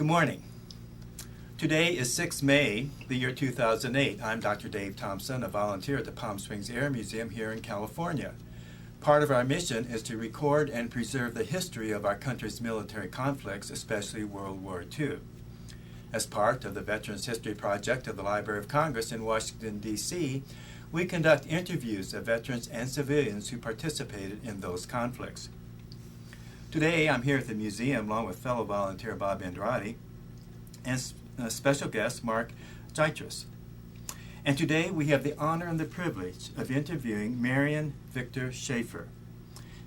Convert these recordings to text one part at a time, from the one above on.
Good morning. Today is 6 May, the year 2008. I'm Dr. Dave Thompson, a volunteer at the Palm Springs Air Museum here in California. Part of our mission is to record and preserve the history of our country's military conflicts, especially World War II. As part of the Veterans History Project of the Library of Congress in Washington, D.C., we conduct interviews of veterans and civilians who participated in those conflicts. Today, I'm here at the museum along with fellow volunteer Bob Andrade and special guest Mark Zeitris. And today we have the honor and the privilege of interviewing Marion Victor Schaefer.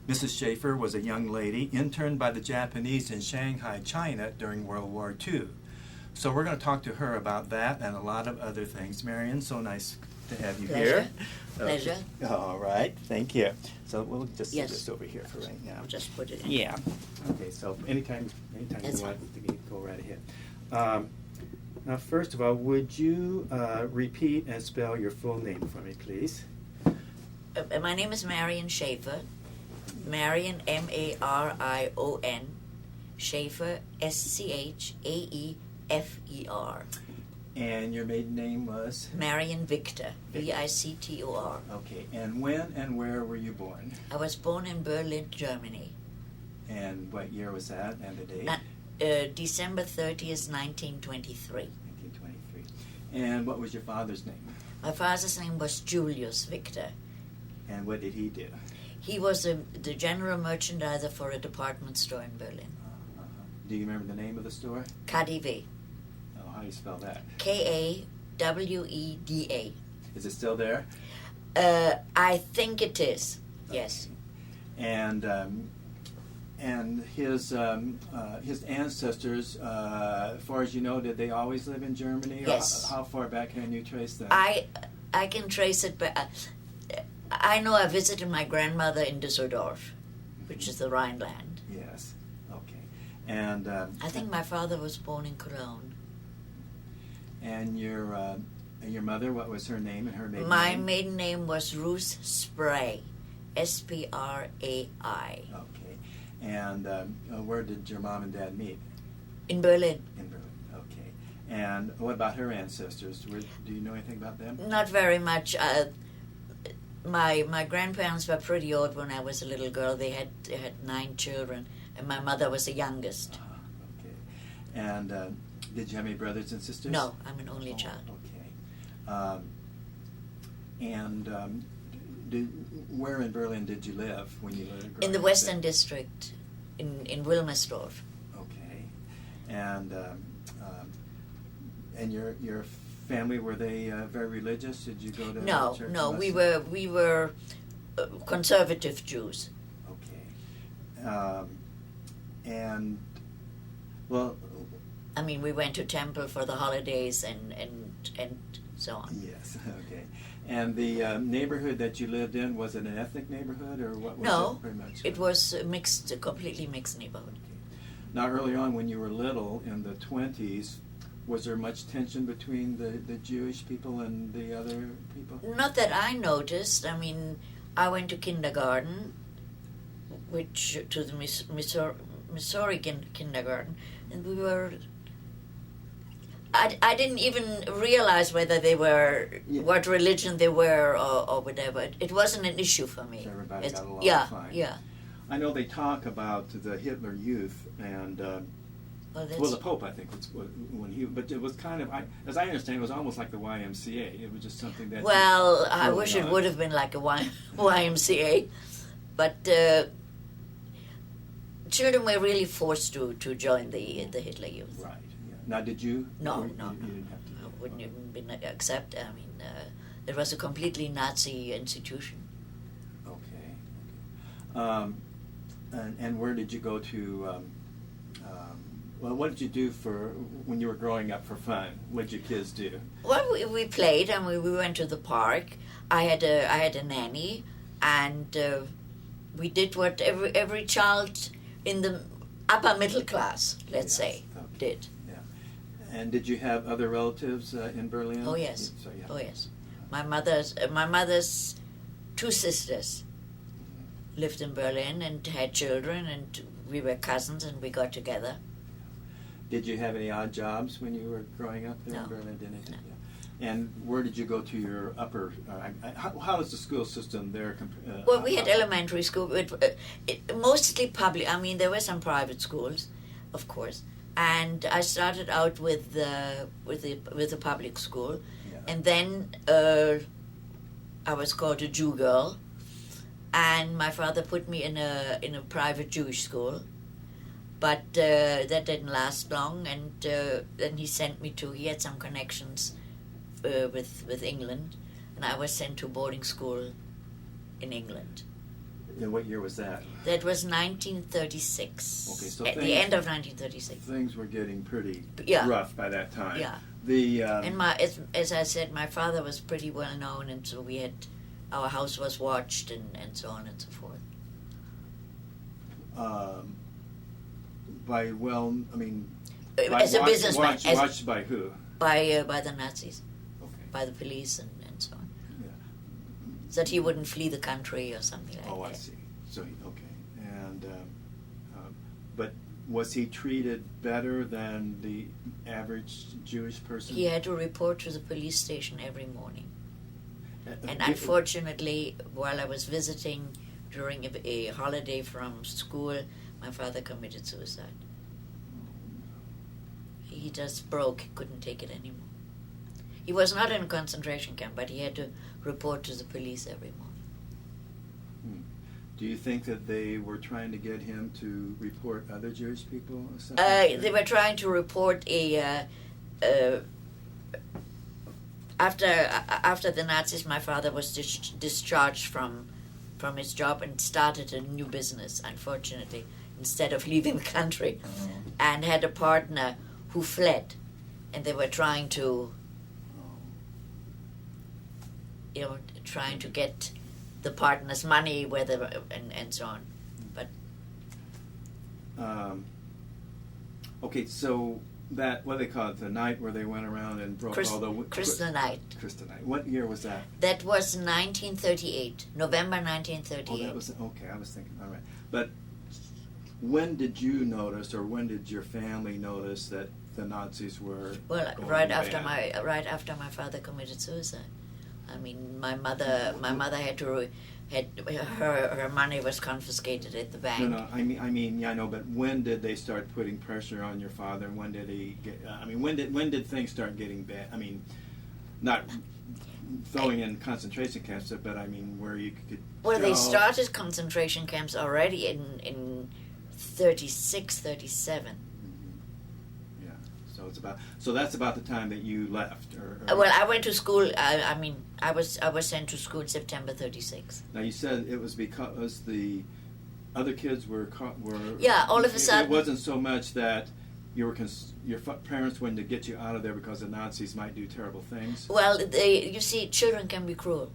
Mrs. Schaefer was a young lady interned by the Japanese in Shanghai, China during World War II. So we're going to talk to her about that and a lot of other things. Marion, so nice to have you here. Pleasure. All right, thank you. So we'll just Yes. sit this over here for right now. I'll just put it in. Yeah. Okay, so anytime That's you want to go right ahead. Now, first of all, would you repeat and spell your full name for me, please? My name is Marion Schaefer. Marion, M-A-R-I-O-N. Schaefer, S-C-H-A-E-F-E-R. And your maiden name was? Marion Victor, V-I-C-T-O-R. Okay, and when and where were you born? I was born in Berlin, Germany. And what year was that and the date? December 30th, 1923. 1923. And what was your father's name? My father's name was Julius Victor. And what did he do? He was the general merchandiser for a department store in Berlin. Do you remember the name of the store? KaDeWe. Oh, how do you spell that? K-A-W-E-D-A. Is it still there? I think it is. Yes. And his ancestors, as far as you know, did they always live in Germany? Yes. Or how far back can you trace them? I can trace it, but I know I visited my grandmother in Düsseldorf, which is the Rhineland. Yes. Okay. And I think my father was born in Cologne. And your mother, what was her name and her maiden My name? maiden name was Ruth Spray, S-P-R-A-I. Okay. And where did your mom and dad meet? In Berlin. In Berlin. Okay. And what about her ancestors? Do you know anything about them? Not very much. My grandparents were pretty old when I was a little girl. They had 9 children, and my mother was the youngest. Okay. And did you have any brothers and sisters? No, I'm an only child. Okay. Where in Berlin did you live when you were growing In the up Western there? District, in Wilmersdorf. Okay. And your family, were they very religious? Did you go to No, church? no, we unless- were conservative Jews. Okay. And well. I mean, we went to temple for the holidays and so on. Yes. Okay. And the neighborhood that you lived in, was it an ethnic neighborhood or what was No, it? Pretty much. it was a completely mixed neighborhood. Okay. Now, early on, when you were little, in the 20s, was there much tension between the Jewish people and the other people? Not that I noticed. I mean, I went to kindergarten, to the Missouri kindergarten, and we were. I didn't even realize whether they were, what religion they were or whatever. It wasn't an issue for me. So everybody got along fine. Yeah. I know they talk about the Hitler Youth and, well, the Pope, I think, but it was kind of, as I understand, it was almost like the YMCA. It was just something that. Well, I wish it would have been like a YMCA, but children were really forced to join the Hitler Youth. Right. Now, did you? No, you no. didn't have to. I wouldn't even been accept. I mean, it was a completely Nazi institution. Okay. And where did you go to? Well, what did you do when you were growing up for fun? What did your kids do? Well, we played and we went to the park. I had a nanny, and we did what every child in the upper middle class, let's say, did. And did you have other relatives in Berlin? Oh yes. So, yeah. Oh yes. My mother's 2 sisters lived in Berlin and had children, and we were cousins and we got together. Did you have any odd jobs when you were growing up there No. in Berlin? Did anything? No. Yeah. And where did you go to your upper? How is the school system there? Well, we had elementary school, mostly public. I mean, there were some private schools, of course. And I started out with the public school, Yeah. and then I was called a Jew girl, and my father put me in a private Jewish school, but that didn't last long, and then he sent me to. He had some connections with England, and I was sent to boarding school in England. And what year was that? That was 1936. Okay, so at the end of 1936. Things were getting pretty Yeah. rough by that time. Yeah. And As I said, my father was pretty well known, and so our house was watched, and so on and so forth. As a businessman, watched by who? by the Nazis, Okay. by the police, and so on. Yeah. So that he wouldn't flee the country or something like that. Oh, I see. So okay. And but was he treated better than the average Jewish person? He had to report to the police station every morning. And Did- unfortunately, while I was visiting during a holiday from school, my father committed suicide. He just broke, he couldn't take it anymore. He was not in a concentration camp, but he had to report to the police every morning. Do you think that they were trying to get him to report other Jewish people or something? They were trying to report after the Nazis, my father was discharged from his job and started a new business, unfortunately, instead of leaving the country, and had a partner who fled, and they were trying to, trying to get the partner's money, and so on. But Okay, so that, what do they call it, the night where they went around and broke all the... Crystal Night. Crystal Night. What year was that? That was 1938, November 1938. Oh, that was, okay, I was thinking, all right. But when did you notice, or when did your family notice that the Nazis were Well, going right bad? after my father committed suicide. I mean, my mother had to her money was confiscated at the bank. No, I mean, yeah, I know, but when did they start putting pressure on your father? When did he get? When did things start getting bad? I mean, not throwing in concentration camps, but I mean, where you could. Well, they started concentration camps already in 36, 37. Yeah, so that's about the time that you left, or Well, I went to school. I was sent to school in September 36. Now you said it was because the other kids were. Yeah, all of a sudden. It wasn't so much that your parents wanted to get you out of there because the Nazis might do terrible things. Well, you see, children can be cruel.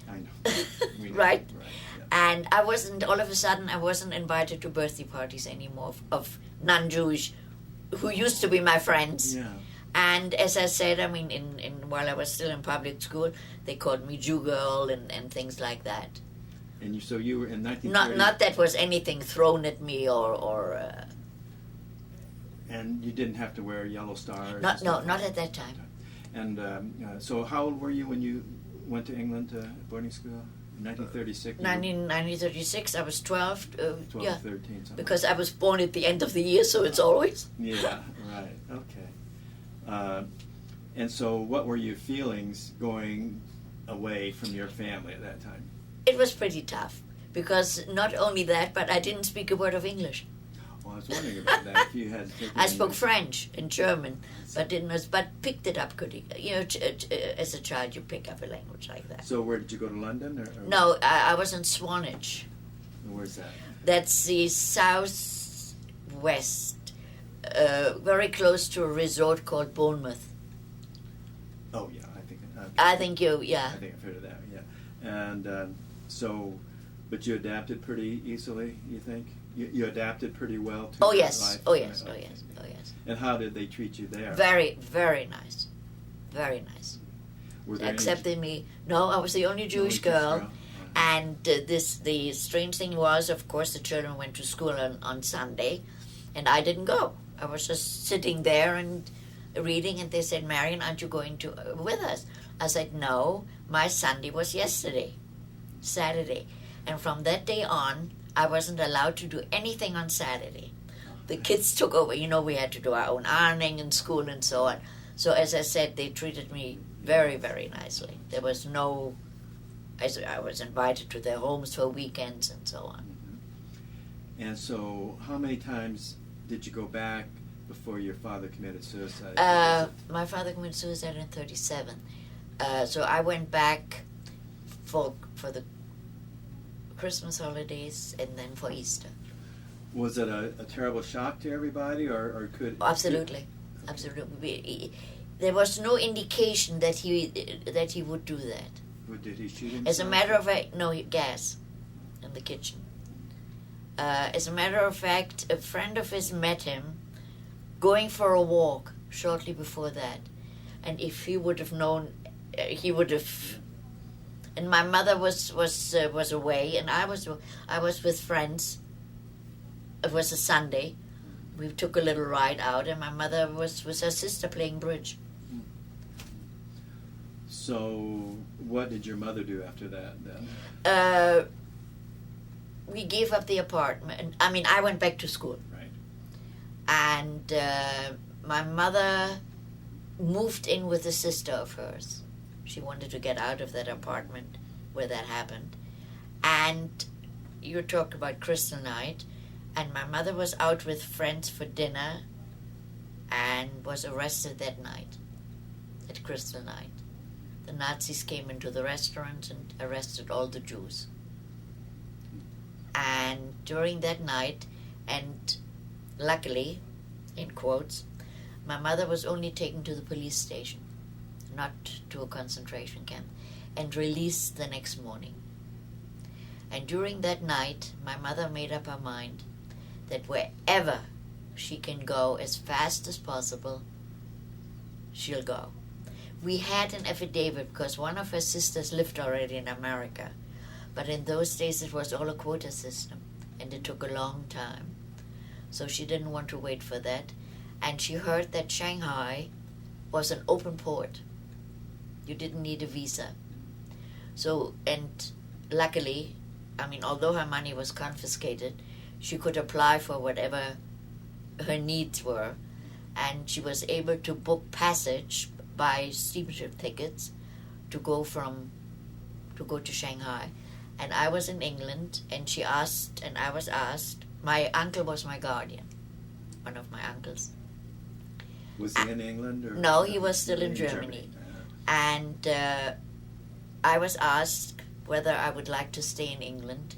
I know. We know. Right? Yeah. And all of a sudden, I wasn't invited to birthday parties anymore of non-Jewish, who used to be my friends. Yeah. And as I said, I mean, while I was still in public school, they called me Jew girl and things like that. And so you were in 1930. Not that was anything thrown at me or. And you didn't have to wear yellow stars. Not at that time. And so, how old were you when you went to England to boarding school? In 1936. 1936, I was 12. 12, yeah, 13, something. because I was born at the end of the year, so it's always. Yeah. Right. Okay. And so, what were your feelings going away from your family at that time? It was pretty tough because not only that, but I didn't speak a word of English. Well, I was wondering about that. If you had taken I spoke English. French and German, but picked it up good. As a child, you pick up a language like that. So, where did you go to London? Or No, I was in Swanage. Where's that? That's the southwest, very close to a resort called Bournemouth. Oh yeah, I think. I think yeah. I think I've heard of that. Yeah, and so, but you adapted pretty easily. You think you adapted pretty well to Oh that yes, life? oh yes, Right, oh okay. yes, oh yes. And how did they treat you there? Very, very nice, very nice. Were there any- Accepted me. No, I was the only Jewish girl. And the strange thing was, of course, the children went to school on Sunday, and I didn't go. I was just sitting there and reading, and they said, Marion, aren't you going to with us? I said, no, my Sunday was yesterday, Saturday. And from that day on, I wasn't allowed to do anything on Saturday. The kids took over. You know, we had to do our own ironing in school and so on. So as I said, they treated me very, very nicely. There was no, I was invited to their homes for weekends and so on. And so how many times did you go back before your father committed suicide? My father committed suicide in 1937. So I went back for the Christmas holidays and then for Easter. Was it a terrible shock to everybody, or could... Absolutely. Absolutely. There was no indication that he would do that. Did he shoot himself? As a matter of fact, no, gas in the kitchen. As a matter of fact, a friend of his met him going for a walk shortly before that. And if he would have known, he would have... And my mother was away, and I was with friends. It was a Sunday. We took a little ride out, and my mother was with her sister playing bridge. So, what did your mother do after that, then? We gave up the apartment. I mean, I went back to school. Right. And my mother moved in with a sister of hers. She wanted to get out of that apartment where that happened. And you talked about Crystal Night. And my mother was out with friends for dinner and was arrested that night, at Crystal Night. The Nazis came into the restaurant and arrested all the Jews. And during that night, and luckily, in quotes, my mother was only taken to the police station, not to a concentration camp, and released the next morning. And during that night, my mother made up her mind that wherever she can go as fast as possible, she'll go. We had an affidavit because one of her sisters lived already in America. But in those days it was all a quota system, and it took a long time. So she didn't want to wait for that. And she heard that Shanghai was an open port. You didn't need a visa. So, and luckily, I mean, although her money was confiscated, she could apply for whatever her needs were, and she was able to book passage, buy steamship tickets to go to Shanghai. And I was in England, and she asked, and I was asked. My uncle was my guardian, one of my uncles. Was he in England? Or no, he was still in Germany. And I was asked whether I would like to stay in England.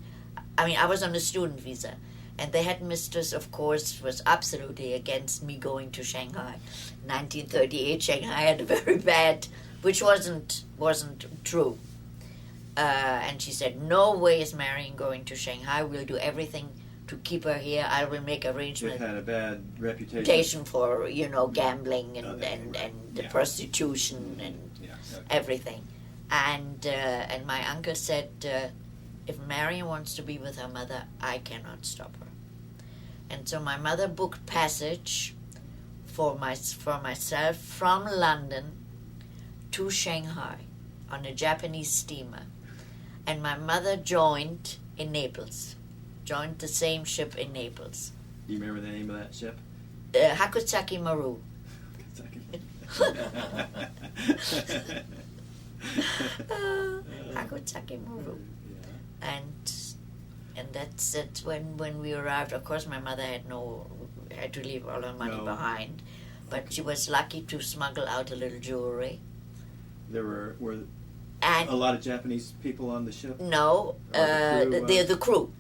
I mean, I was on a student visa. And the headmistress, of course, was absolutely against me going to Shanghai. 1938, Shanghai had a very bad, which wasn't true. And she said, no way is Marion going to Shanghai. We'll do everything to keep her here. I will make arrangements. It had a bad reputation. For, gambling and Yeah. prostitution and everything. And my uncle said, if Marion wants to be with her mother, I cannot stop her. And so my mother booked passage for myself from London to Shanghai on a Japanese steamer. And my mother joined in Naples, joined the same ship in Naples. Do you remember the name of that ship? Hakusaki Maru. Hakusaki Maru. And that's when we arrived. Of course, my mother had to leave all her money behind, but she was lucky to smuggle out a little jewelry. There were a lot of Japanese people on the ship? No, the crew.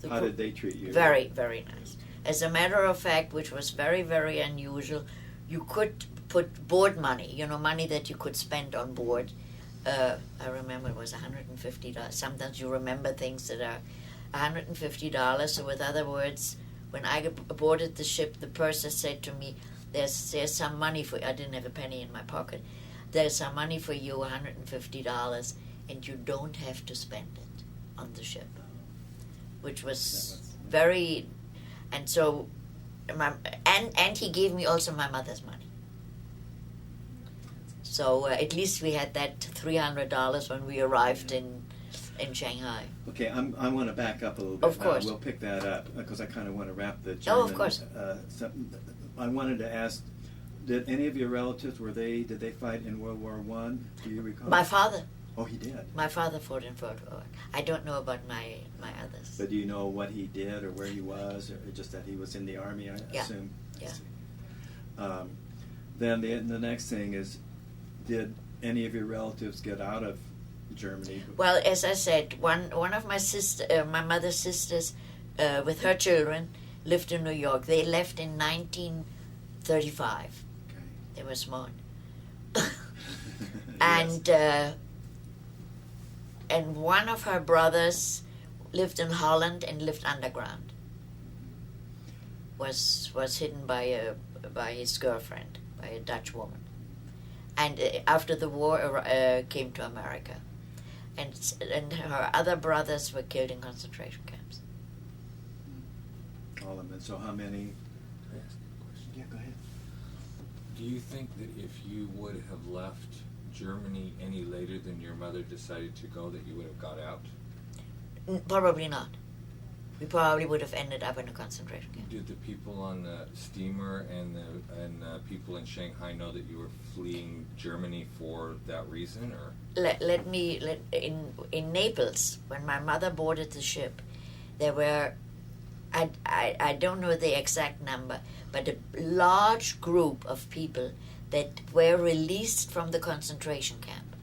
How did they treat you? Very, very nice. As a matter of fact, which was very, very unusual, you could put board money, money that you could spend on board. I remember it was $150. Sometimes you remember things that are $150. So with other words, when I boarded the ship, the purser said to me, there's some money for you. I didn't have a penny in my pocket. There's some money for you, $150, and you don't have to spend it on the ship. Which was very... And so and he gave me also my mother's money. So at least we had that $300 when we arrived in Shanghai. Okay, I want to back up a little bit. Of course. We'll pick that up because I kind of want to wrap the Oh, German. of course. I wanted to ask, did any of your relatives, did they fight in World War I? Do you recall? My father. Oh, he did. My father fought in World War I. I don't know about my others. But do you know what he did or where he was, or just that he was in the army? I Yeah. assume. Yeah. Then the next thing is, did any of your relatives get out of Germany? Well, as I said, one of my mother's sisters, with her children, lived in New York. They left in 1935. Okay. They were smart. Yes. And one of her brothers lived in Holland and lived underground. Was hidden by his girlfriend, by a Dutch woman. And after the war, came to America. And her other brothers were killed in concentration camps. All of them. So how many? Can I ask you a question? Yeah, go ahead. Do you think that if you would have left Germany any later than your mother decided to go, that you would have got out? Probably not. We probably would have ended up in a concentration camp. Did the people on the steamer and the people in Shanghai know that you were fleeing Germany for that reason, or? In Naples, when my mother boarded the ship, there were, I don't know the exact number, but a large group of people that were released from the concentration camp.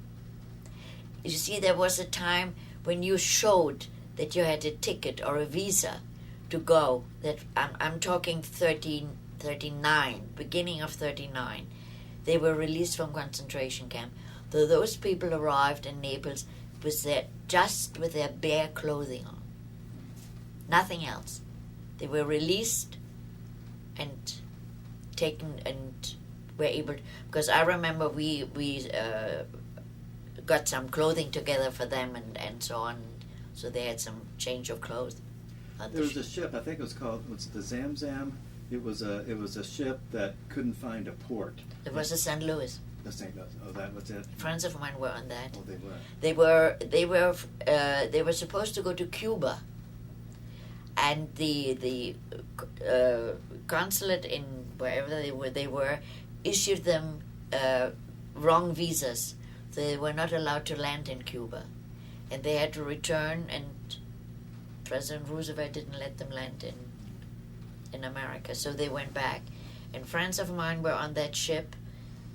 You see, there was a time when you showed that you had a ticket or a visa to go. That I'm talking 39, beginning of 39. They were released from concentration camp. So those people arrived in Naples with their bare clothing on, nothing else. They were released and taken and were able. Because I remember we got some clothing together for them and so on. So they had some change of clothes. There was a ship. I think it was called. Was it the Zamzam? It was a ship that couldn't find a port. It was the St. Louis. The St. Louis. Oh, that was it. Friends of mine were on that. Oh, they were. They were supposed to go to Cuba, and the consulate in wherever they were issued them wrong visas. They were not allowed to land in Cuba. And they had to return, and President Roosevelt didn't let them land in America, so they went back. And friends of mine were on that ship,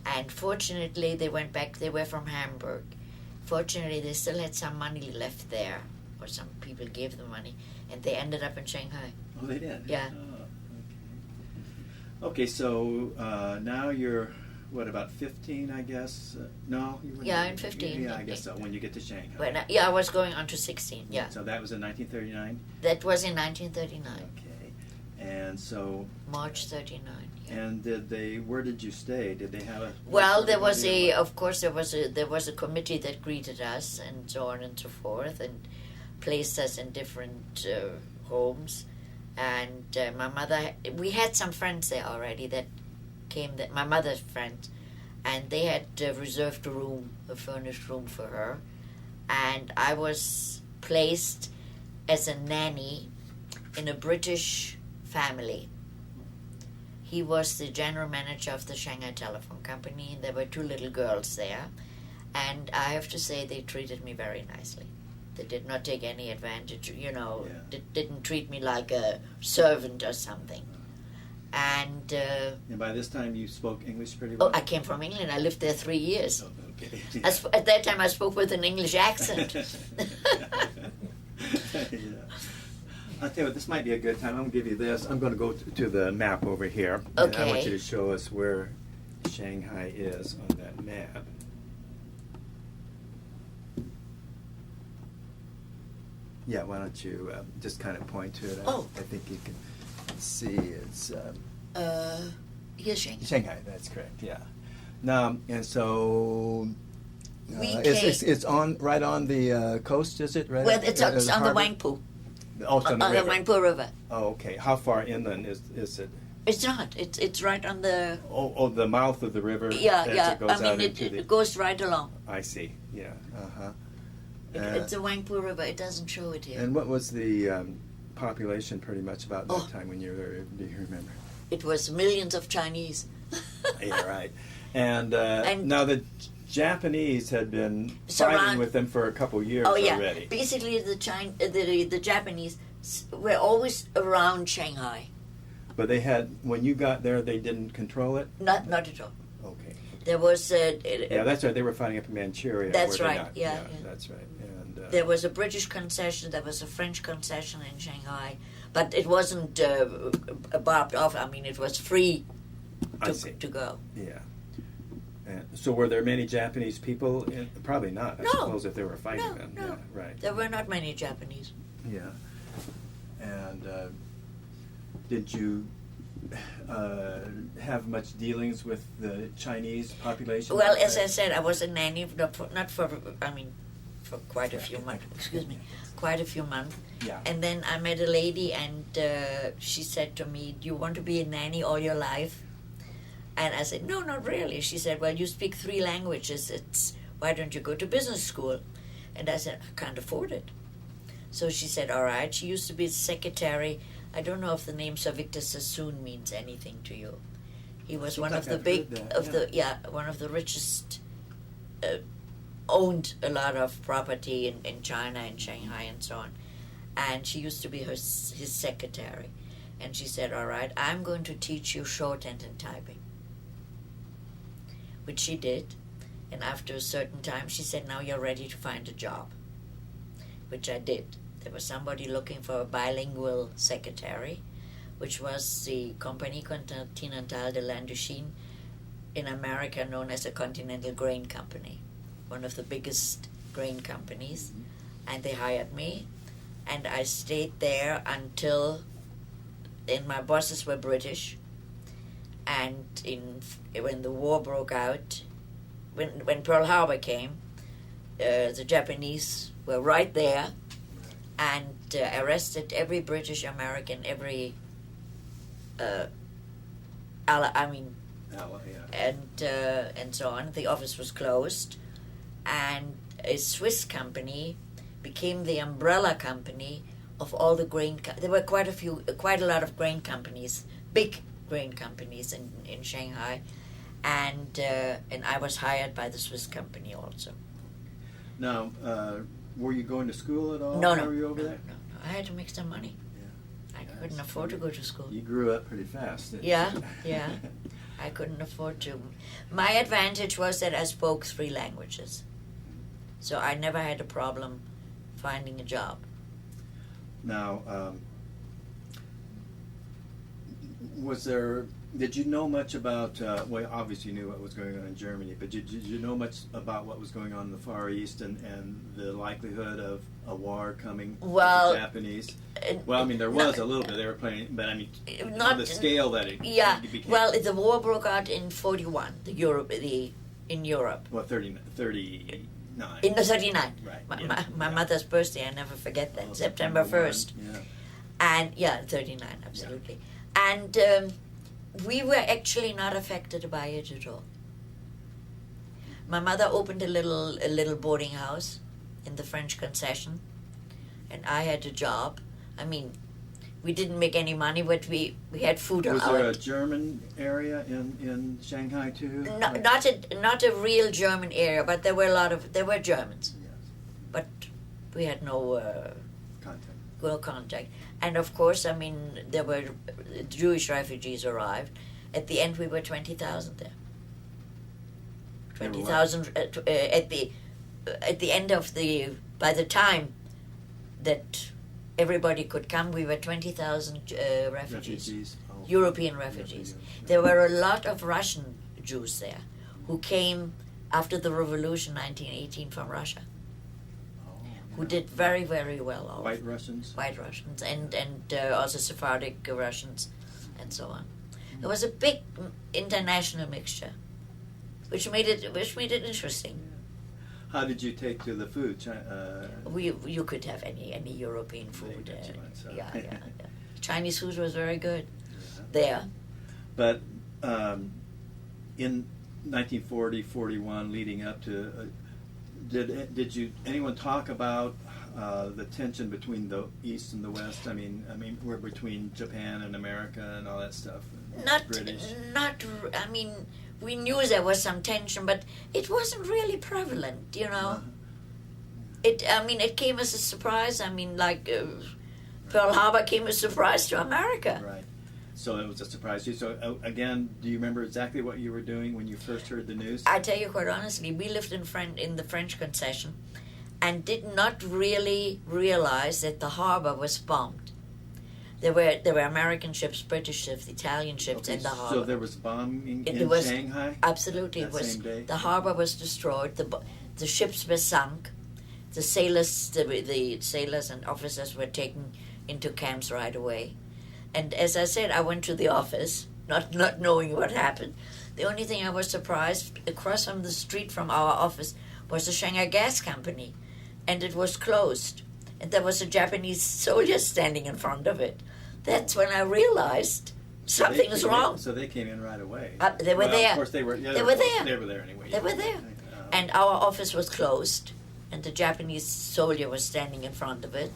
and fortunately they went back. They were from Hamburg. Fortunately, they still had some money left there, or some people gave them money, and they ended up in Shanghai. Oh, they did? Yeah. Oh, okay. Okay, so now you're... What, about 15, I guess? No? You were Yeah, I'm 15. Yeah, I guess so, when you get to Shanghai. But, yeah, I was going on to 16, yeah. So that was in 1939? That was in 1939. Okay. And so... March 39, yeah. And where did you stay? Did they have a... Well, there was of course, there was a committee that greeted us and so on and so forth and placed us in different homes. And my mother, we had some friends there already that came, that my mother's friends, and they had reserved a furnished room for her, and I was placed as a nanny in a British family. He was the general manager of the Shanghai Telephone Company, and there were 2 little girls there, and I have to say they treated me very nicely. They did not take any advantage, didn't treat me like a servant or something. And by this time you spoke English pretty well? Oh, I came from England. I lived there 3 years. Oh, okay. At that time, I spoke with an English accent. Yeah. I'll tell you what, this might be a good time. I'm going to give you this. I'm going to go to the map over here. Okay. And I want you to show us where Shanghai is on that map. Yeah, why don't you just kind of point to it? Oh. I think you can see it's... Here's Shanghai. Shanghai, that's correct, yeah. Now, and so... it's right on the coast, is it? Right Well, it's on the harbor? Wangpu. Oh, it's on the river. Wangpu River. Oh, okay. How far inland is it? It's not. It's right on the. Oh, the mouth of the river. Yeah, as yeah. It goes I mean, out it, into it goes right along. I see. Yeah. Uh-huh. It's the Wangpu River. It doesn't show it here. And what was the population pretty much about that Oh. time when you were there? Do you remember? It was millions of Chinese. Yeah, right. And And- now the Japanese had been Surround- fighting with them for a couple years Oh yeah. already. Basically, the Japanese were always around Shanghai. But they had, when you got there, they didn't control it? Not at all. Okay. There was Yeah, that's right. They were fighting up in Manchuria. That's were they right. not? Yeah, yeah. That's right. And there was a British concession. There was a French concession in Shanghai, but it wasn't barbed off. I mean, it was free I see. to go. Yeah. And so were there many Japanese people? Probably not, I No. suppose, if they were fighting No, them. no. Yeah, right. There were not many Japanese. Yeah. And did you have much dealings with the Chinese population? Well, as I said, I was a nanny, not for I mean, for quite a few months. Excuse me, quite a few months. Yeah. And then I met a lady, and she said to me, "Do you want to be a nanny all your life?" And I said, "No, not really." She said, "Well, you speak 3 languages. Why don't you go to business school?" And I said, "I can't afford it." So she said, "All right." She used to be secretary. I don't know if the name Sir Victor Sassoon means anything to you. He was Seems one like of the I've big heard that, one of the richest. Owned a lot of property in China and Shanghai and so on, and she used to be his secretary. And she said, "All right, I'm going to teach you shorthand and typing," which she did. And after a certain time, she said, "Now you're ready to find a job," which I did. There was somebody looking for a bilingual secretary, which was the Compagnie Continentale de l'Indochine, in America known as the Continental Grain Company, one of the biggest grain companies. And they hired me, and I stayed there until, and my bosses were British, and when the war broke out, when Pearl Harbor came, the Japanese were right there, and arrested every British American, every and so on. The office was closed, and a Swiss company became the umbrella company of all the grain. There were quite a lot of grain companies, big grain companies in Shanghai, and I was hired by the Swiss company also. Now, were you going to school at all? No, while you were over there? No. I had to make some money. Yeah. I couldn't afford to go to school. You grew up pretty fast, didn't Yeah, you? yeah. I couldn't afford to. My advantage was that I spoke 3 languages, so I never had a problem finding a job. Now, did you know much about, well, obviously you knew what was going on in Germany, but did you know much about what was going on in the Far East and the likelihood of a war coming Well, with the Japanese? Well, I mean, there was a little bit. They were playing, but I mean, not on the scale that it Yeah, became. well, the war broke out in 41, in Europe. Well, 39. In the 39. Right, My mother's birthday, I never forget that, September 1st. Yeah. And, 39, absolutely. And we were actually not affected by it at all. My mother opened a little boarding house in the French concession, and I had a job. I mean, we didn't make any money, but we had food Was allowed. there a German area in Shanghai too? Not a real German area, but there were Germans, Yes. but we had no Contact. contact. And of course, I mean, there were Jewish refugees arrived. At the end, we were 20,000 there. 20,000 at the end of by the time that everybody could come, we were 20,000 refugees. Oh. European refugees. There were a lot of Russian Jews there who came after the revolution 1918 from Russia, who did very, very well. White Russians? White Russians and also Sephardic Russians and so on. It was a big international mixture, which made it interesting. How did you take to the food? You could have any European food. They got you on, so. Yeah. Chinese food was very good there. But in 1940, 41, leading up to, did anyone talk about the tension between the East and the West? I mean, we're between Japan and America and all that stuff. British. I mean, we knew there was some tension, but it wasn't really prevalent, you know. It came as a surprise. I mean, like Pearl Harbor came as a surprise to America. Right. So it was a surprise to you. So again, do you remember exactly what you were doing when you first heard the news? I tell you quite honestly, we lived in the French concession and did not really realize that the harbor was bombed. There were American ships, British ships, Italian ships in the harbor. So there was bombing in Shanghai? Absolutely. That same day? The harbor was destroyed. The ships were sunk. The sailors and officers were taken into camps right away. And as I said, I went to the office, not knowing what happened. The only thing I was surprised, across from the street from our office was the Shanghai Gas Company, and it was closed. And there was a Japanese soldier standing in front of it. That's when I realized something's wrong. So they came in right away. They were there. Of course, they were there. They were there anyway. They were there. And our office was closed, and the Japanese soldier was standing in front of it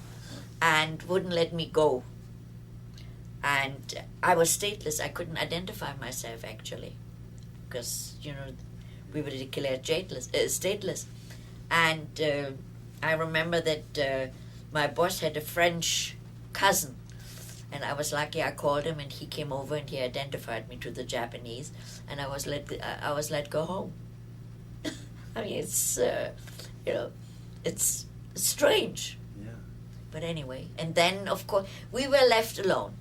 and wouldn't let me go. And I was stateless. I couldn't identify myself, actually, because, you know, we were declared stateless. And I remember that my boss had a French cousin, and I was lucky. I called him, and he came over, and he identified me to the Japanese, and I was let go home. I mean, it's it's strange. Yeah. But anyway, and then of course we were left alone.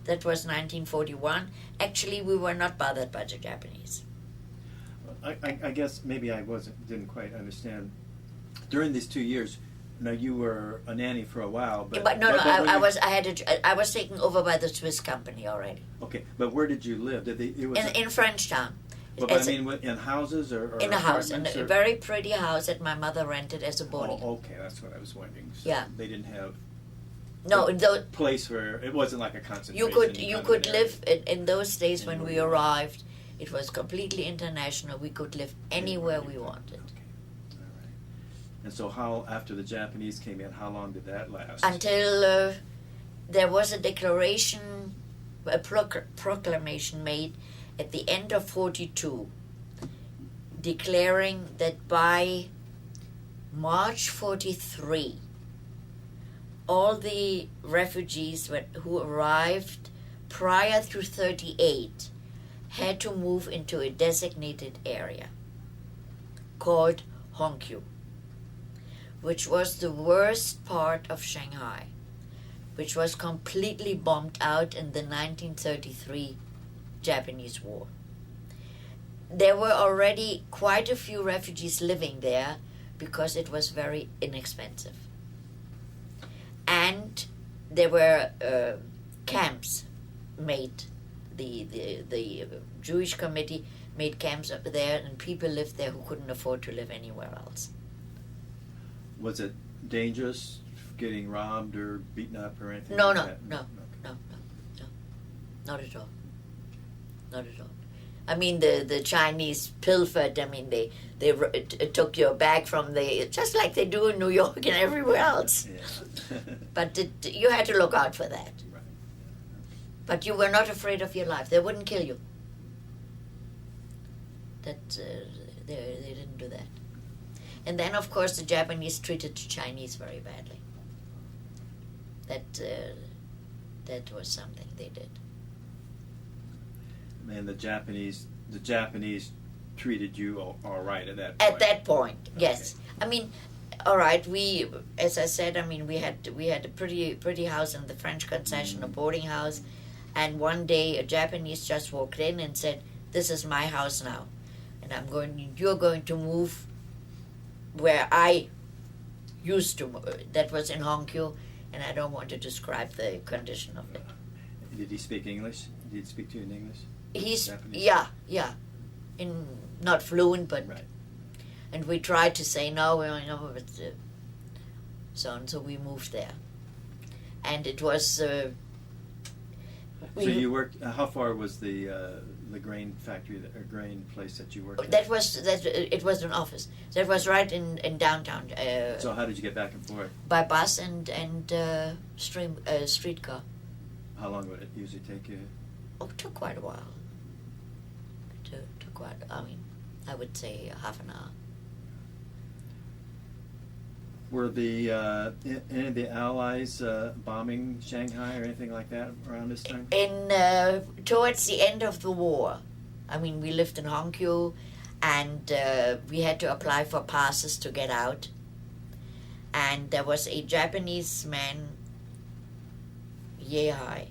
That was 1941. Actually, we were not bothered by the Japanese. I guess maybe I didn't quite understand. During these 2 years, now you were a nanny for a while, but I was taken over by the Swiss company already. Okay, but where did you live? In Frenchtown. But I mean, in houses or in a house, in a very pretty house that my mother rented as a boarding. Oh, okay, that's what I was wondering. So yeah, they didn't have. No, in those place where it wasn't like a concentration. You could live in those days when we arrived. It was completely international. We could live anywhere we wanted. Okay, all right. And so, how after the Japanese came in, how long did that last? Until there was a declaration, a proclamation made at the end of 42, declaring that by March 43. all the refugees who arrived prior to 38 had to move into a designated area called Hongqiu, which was the worst part of Shanghai, which was completely bombed out in the 1933 Japanese War. There were already quite a few refugees living there because it was very inexpensive. And there were camps made. The Jewish committee made camps up there, and people lived there who couldn't afford to live anywhere else. Was it dangerous, getting robbed or beaten up or anything? No, like no, that? no, not at all. Not at all. I mean, the Chinese pilfered. I mean, they took your bag from just like they do in New York and everywhere else. Yeah. But you had to look out for that. Right. But you were not afraid of your life. They wouldn't kill you. They didn't do that. And then, of course, the Japanese treated the Chinese very badly. That was something they did. And the Japanese treated you all right at that point. At that point, yes. Okay. I mean, all right. As I said, I mean, we had a pretty house in the French concession, a boarding house, and one day a Japanese just walked in and said, "This is my house now, and you're going to move where I used to. That was in Hongqiu, and I don't want to describe the condition of it." Did he speak English? Did he speak to you in English? Japanese? Yeah, in not fluent, but right. And we tried to say no, but so we moved there, and it was So you worked. How far was the grain factory or grain place that you worked at? It was an office. That was right in downtown. So how did you get back and forth? By bus and streetcar. How long would it usually take you? Oh, it took quite a while. Took quite. I mean, I would say half an hour. Were any of the Allies bombing Shanghai or anything like that around this time? Towards the end of the war, I mean, we lived in Hongqiu, and we had to apply for passes to get out. And there was a Japanese man, Yehai.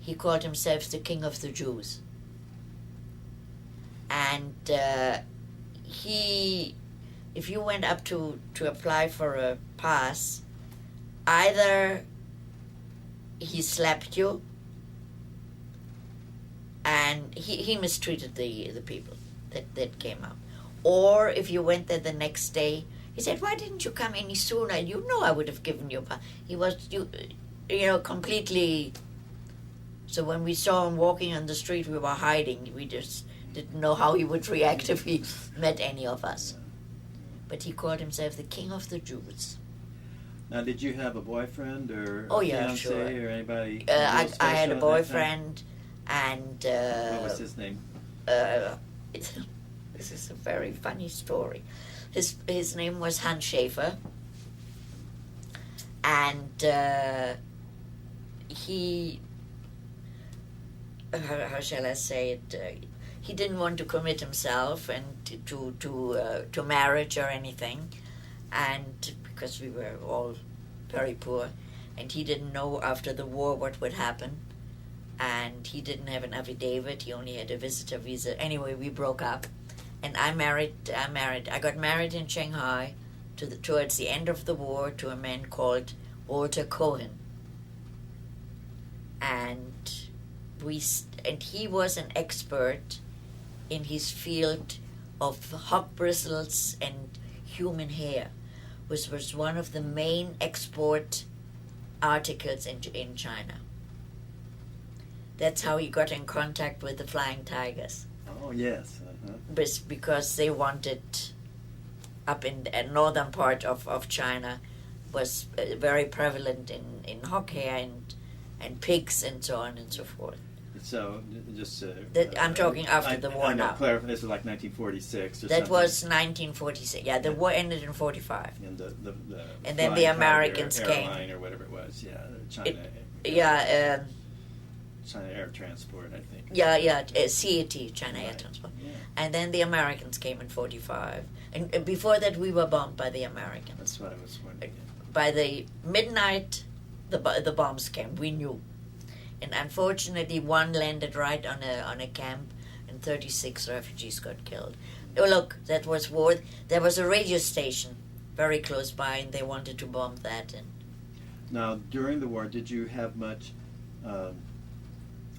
He called himself the King of the Jews. And if you went up to apply for a pass, either he slapped you, and he mistreated the people that came up. Or if you went there the next day, he said, "Why didn't you come any sooner? You know I would have given you a pass." He was, completely... So when we saw him walking on the street, we were hiding. We just didn't know how he would react if he met any of us. But he called himself the King of the Jews. Now, did you have a boyfriend or fiancé sure. or anybody? I had a boyfriend, and... what was his name? This is a very funny story. His name was Schaefer, and he... How shall I say it? He didn't want to commit himself and to marriage or anything, and because we were all very poor, and he didn't know after the war what would happen, and he didn't have an affidavit. He only had a visitor visa. Anyway, we broke up, and I got married in Shanghai towards the end of the war to a man called Walter Cohen, and he was an expert in his field of hog bristles and human hair, which was one of the main export articles in China. That's how he got in contact with the Flying Tigers. Oh, yes. Because they wanted, up in the northern part of China, was very prevalent in hog hair and pigs and so on and so forth. So, just... I'm talking after the war now. Clarify, this was like 1946 or that something. was 1946. Yeah, the war ended in 45. And and then the Americans came. Airline or whatever it was, yeah. China Air Transport, I think. Yeah, CAT, China Air Right. Transport. Yeah. And then the Americans came in 45. And before that, we were bombed by the Americans. That's what I was wondering. By the midnight, the bombs came. We knew. And unfortunately, one landed right on a camp, and 36 refugees got killed. Oh, look, that was war. There was a radio station very close by, and they wanted to bomb that. And now, during the war, did you have much...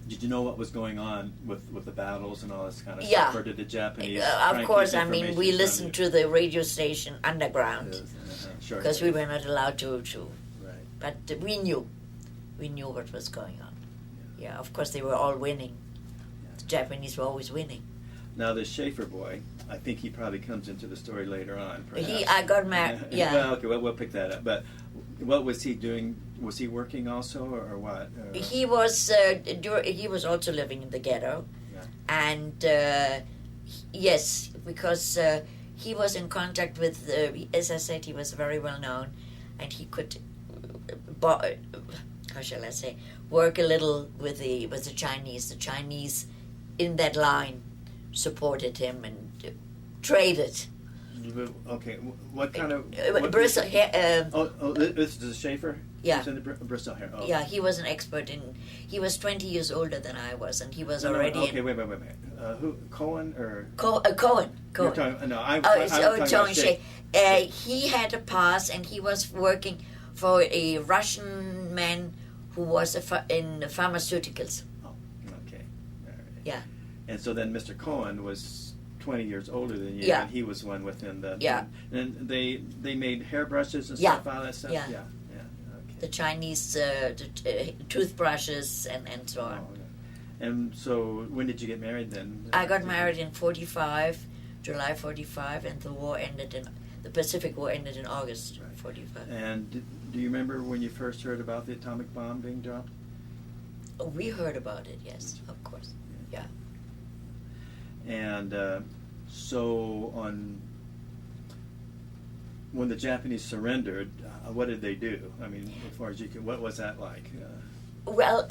did you know what was going on with the battles and all this kind of stuff? Or did the Japanese... of course, I mean, we listened to the radio station underground. Because we were not allowed to. Right. But we knew. We knew what was going on. Yeah, of course, they were all winning. Yeah. The Japanese were always winning. Now, the Schaefer boy, I think he probably comes into the story later on, perhaps. I got married, yeah. Well, okay, we'll pick that up. But what was he doing? Was he working also, or what? He was also living in the ghetto. Yeah. And, yes, because he was in contact with, as I said, he was very well known, and he could, how shall I say, work a little with the Chinese. The Chinese in that line supported him and traded. Okay, what kind of... Bristol hair... this is a Schaefer? Yeah. It's in the Bristol hair. Oh. Yeah, he was an expert in... He was 20 years older than I was, and he was already... Okay, wait. Who, Cohen or... Cohen. You're talking, no, I'm John talking Schaefer. He had a pass, and he was working for a Russian man who was in pharmaceuticals. Oh, okay. All right. Yeah. And so then Mr. Cohen was 20 years older than you, Yeah. and he was one within the... Yeah. And they made hairbrushes and Yeah. stuff, all that stuff? Yeah. Yeah, okay. the Chinese toothbrushes and so on. Oh, yeah. And so, when did you get married then? I got married in 45, July 45, and the Pacific War ended in August Right. 45. And do you remember when you first heard about the atomic bomb being dropped? Oh, we heard about it, yes, of course. Yeah. And so when the Japanese surrendered, what did they do? I mean, as far as you can, what was that like? Well,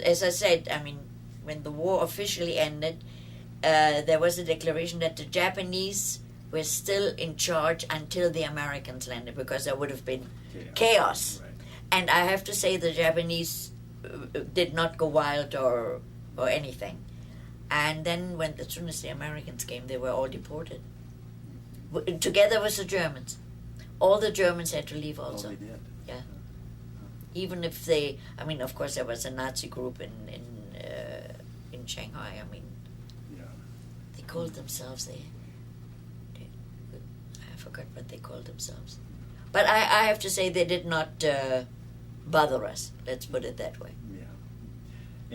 as I said, I mean, when the war officially ended, there was a declaration that the Japanese were still in charge until the Americans landed, because there would have been chaos. Right. And I have to say the Japanese did not go wild or anything. And then as soon as the Americans came, they were all deported. Together with the Germans. All the Germans had to leave also. Oh, they did. Yeah. Even if they, I mean, of course there was a Nazi group in Shanghai. I mean, Yeah. they called themselves, I forgot what they called themselves. But I have to say they did not bother us, let's put it that way. Yeah.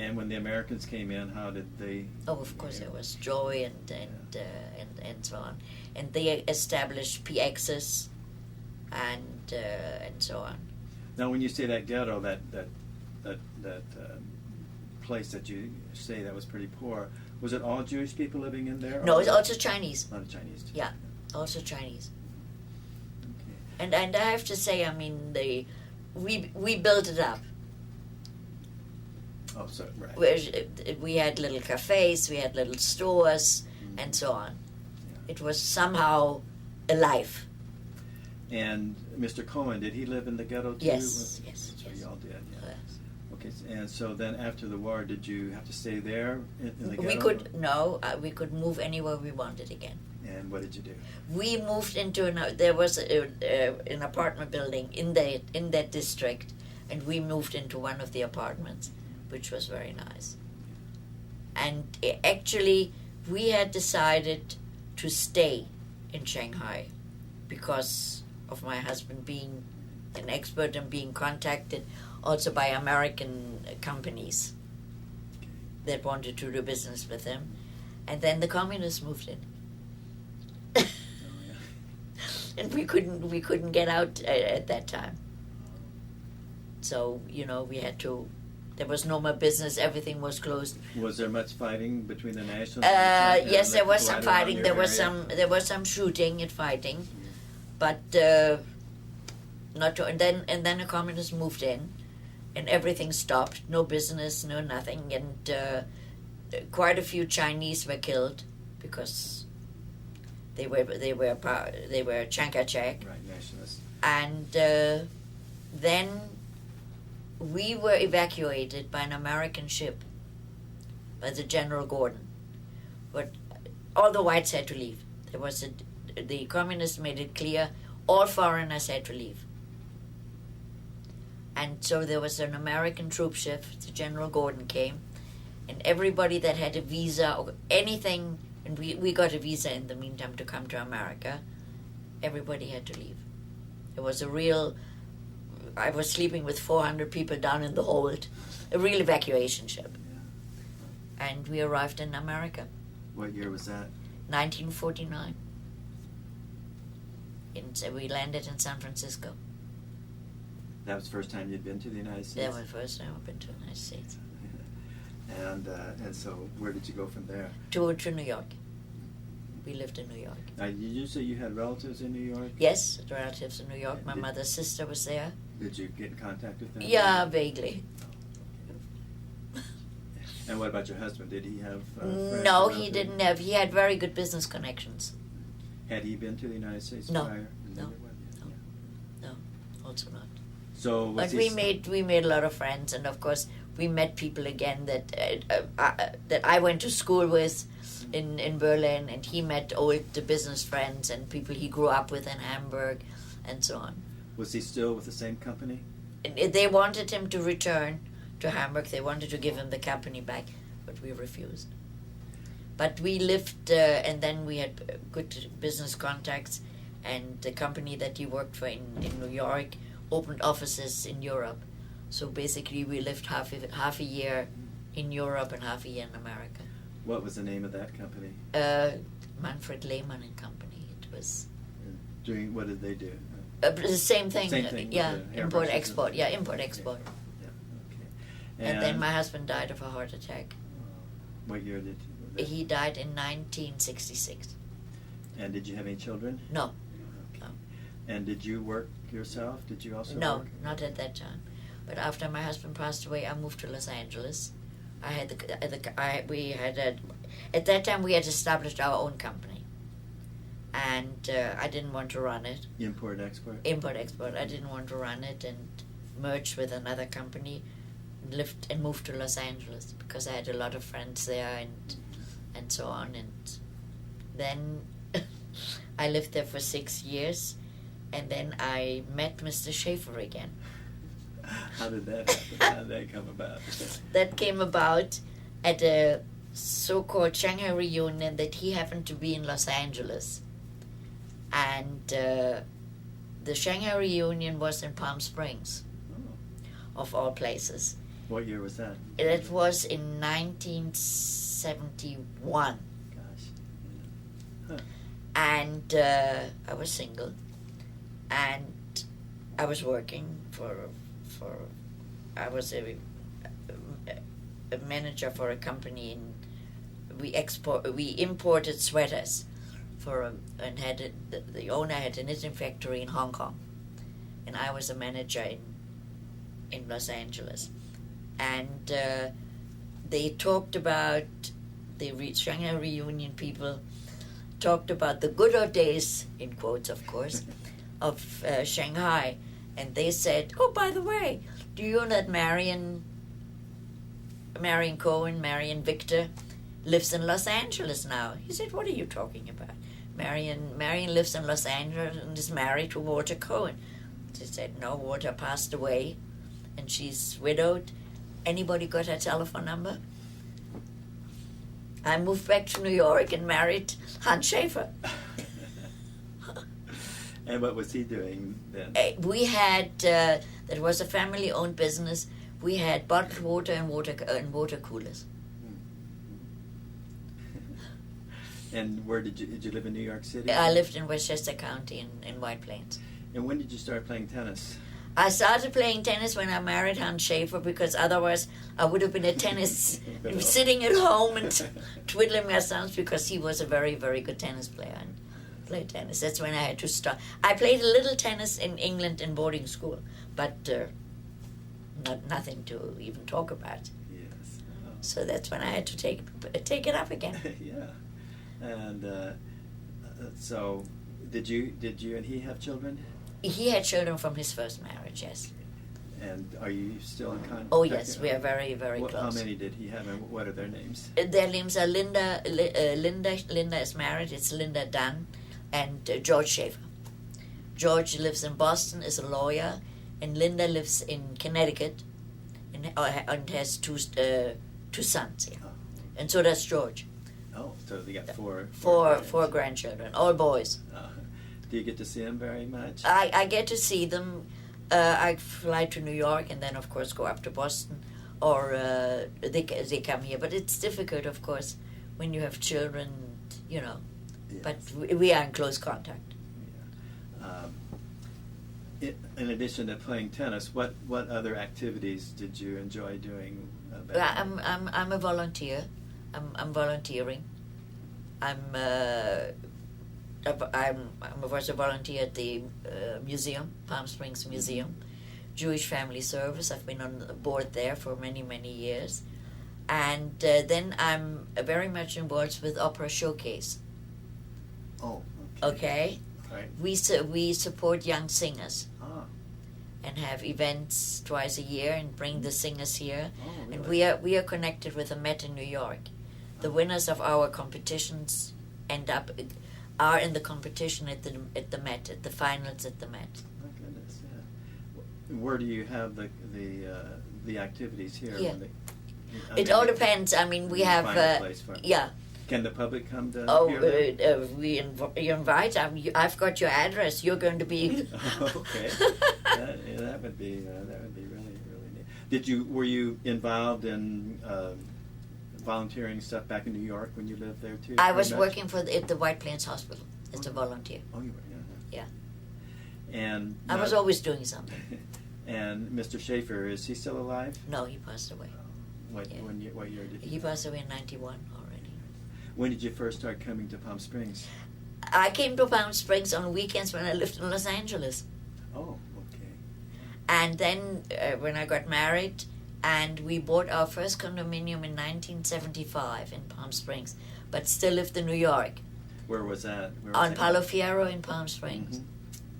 And when the Americans came in, how did they? Oh, of course there was joy and so on. And they established PXs and so on. Now, when you say that ghetto, that place that you say that was pretty poor, was it all Jewish people living in there? No, or it's also Chinese. a lot of Chinese. Too? Yeah, also Chinese. Okay. And I have to say, I mean, we built it up. Oh, so right. We had little cafes, we had little stores, and so on. Yeah. It was somehow alive. And Mr. Cohen, did he live in the ghetto too? Yes, yes, So yes. you all did. Yeah. Yes. Okay. And so then after the war, did you have to stay there in the ghetto? We could move anywhere we wanted again. And what did you do? We moved into there was an apartment building in that district, and we moved into one of the apartments, which was very nice. And actually, we had decided to stay in Shanghai because of my husband being an expert and being contacted also by American companies that wanted to do business with him. And then the communists moved in. Oh, yeah. And we couldn't get out at that time. So, we had to, there was no more business, everything was closed. Was there much fighting between the nationals? and the Yes, there was people some right around fighting, your there was area? some shooting and fighting, but not to, and then the communists moved in, and everything stopped, no business, no nothing, and quite a few Chinese were killed because they were Chiang Kai-shek. Right, nationalists. And then we were evacuated by an American ship, by the General Gordon. But all the whites had to leave. The communists made it clear all foreigners had to leave. And so there was an American troop ship, the General Gordon came, and everybody that had a visa or anything, and we got a visa in the meantime to come to America, everybody had to leave. It was I was sleeping with 400 people down in the hold, a real evacuation ship. Yeah. And we arrived in America, What year was that? 1949. So we landed in San Francisco. That was the first time you'd been to the United States? That was the first time I've been to the United States. And so where did you go from there? To New York. We lived in New York. Now, you say you had relatives in New York? Yes, relatives in New York. My mother's sister was there. Did you get in contact with them? Yeah, vaguely. And what about your husband? Did he have friends No, around he him? didn't have. He had very good business connections. Had he been to the United States No, prior? no, Never went yet? no, also not. So was But we made a lot of friends, and of course we met people again that I went to school with in Berlin, and he met old business friends and people he grew up with in Hamburg, and so on. Was he still with the same company? And they wanted him to return to Hamburg. They wanted to give him the company back, but we refused. But we lived, and then we had good business contacts, and the company that he worked for in New York opened offices in Europe. So basically, we lived half a year in Europe and half a year in America. What was the name of that company? Manfred Lehmann and Company. It was Doing what did they do? the same thing. Same thing with Yeah, the import hairbrushes export. and- Yeah, import export. Yeah. Okay. And then my husband died of a heart attack. What year did He died in 1966. And did you have any children? No. Okay. No. And did you work yourself? Did you also No, work? not at that time. But after my husband passed away, I moved to Los Angeles. At that time we had established our own company, and I didn't want to run it. Import export. Import export. I didn't want to run it and merge with another company. Moved to Los Angeles because I had a lot of friends there and so on. And then I lived there for 6 years, and then I met Mr. Schaefer again. How did that happen? How did that come about? That came about at a so-called Shanghai reunion that he happened to be in Los Angeles. And the Shanghai reunion was in Palm Springs, of all places. What year was that? It was in 1971. Gosh. Yeah. Huh. And I was single. And I was working I was a manager for a company we imported sweaters and the owner had a knitting factory in Hong Kong, and I was a manager in Los Angeles, and they talked about the Shanghai reunion people talked about the good old days, in quotes of course, of Shanghai. And they said, oh, by the way, do you know that Marion Victor lives in Los Angeles now? He said, what are you talking about? Marion lives in Los Angeles and is married to Walter Cohen. They said, no, Walter passed away and she's widowed. Anybody got her telephone number? I moved back to New York and married Hans Schaefer. And what was he doing then? We had, that was a family-owned business. We had bottled water and water coolers. And where did you live in New York City? I lived in Westchester County in White Plains. And when did you start playing tennis? I started playing tennis when I married Hans Schaefer, because otherwise I would have been a tennis, sitting at home and twiddling my thumbs, because he was a very, very good tennis player and played tennis. That's when I had to start. I played a little tennis in England in boarding school, but nothing to even talk about. Yes. Oh. So that's when I had to take it up again. Yeah. And so, did you and he have children? He had children from his first marriage, yes. And are you still in contact? Oh, yes, we are very, very close. How many did he have, and what are their names? Their names are Linda. Linda is married. It's Linda Dunn, and George Schaefer. George lives in Boston, is a lawyer, and Linda lives in Connecticut, and has two sons. Yeah, and so does George. Oh, so they got four grandchildren, all boys. Do you get to see them very much? I get to see them. I fly to New York and then, of course, go up to Boston, or they come here. But it's difficult, of course, when you have children, you know. Yes. But we are in close contact. Yeah. In addition to playing tennis, what other activities did you enjoy doing? I'm a volunteer. I'm volunteering. I was a volunteer at the museum, Palm Springs Museum, Jewish Family Service. I've been on the board there for many, many years. And then I'm very much involved with Opera Showcase. Oh, okay. Right. We support young singers. Ah. And have events twice a year and bring the singers here. Oh, really? And we are connected with the Met in New York. The winners of our competitions are in the competition at the Met, at the finals at the Met. My goodness, yeah. Where do you have the activities here? Yeah. It all depends. I mean, we have find a place for it. yeah. Can the public come to Oh, hear them? you invite. I've got your address. You're going to be. Okay. That would be really neat. Were you involved in volunteering stuff back in New York when you lived there too? I was very much? working at the White Plains Hospital as a volunteer. Oh, you were. Yeah. And I was always doing something. And Mr. Schaefer, is he still alive? No, he passed away. What year did He passed away in '91 already. When did you first start coming to Palm Springs? I came to Palm Springs on weekends when I lived in Los Angeles. Oh, okay. And then when I got married, and we bought our first condominium in 1975 in Palm Springs, but still lived in New York. Where was that? On Palo Fierro in Palm Springs. Mm-hmm.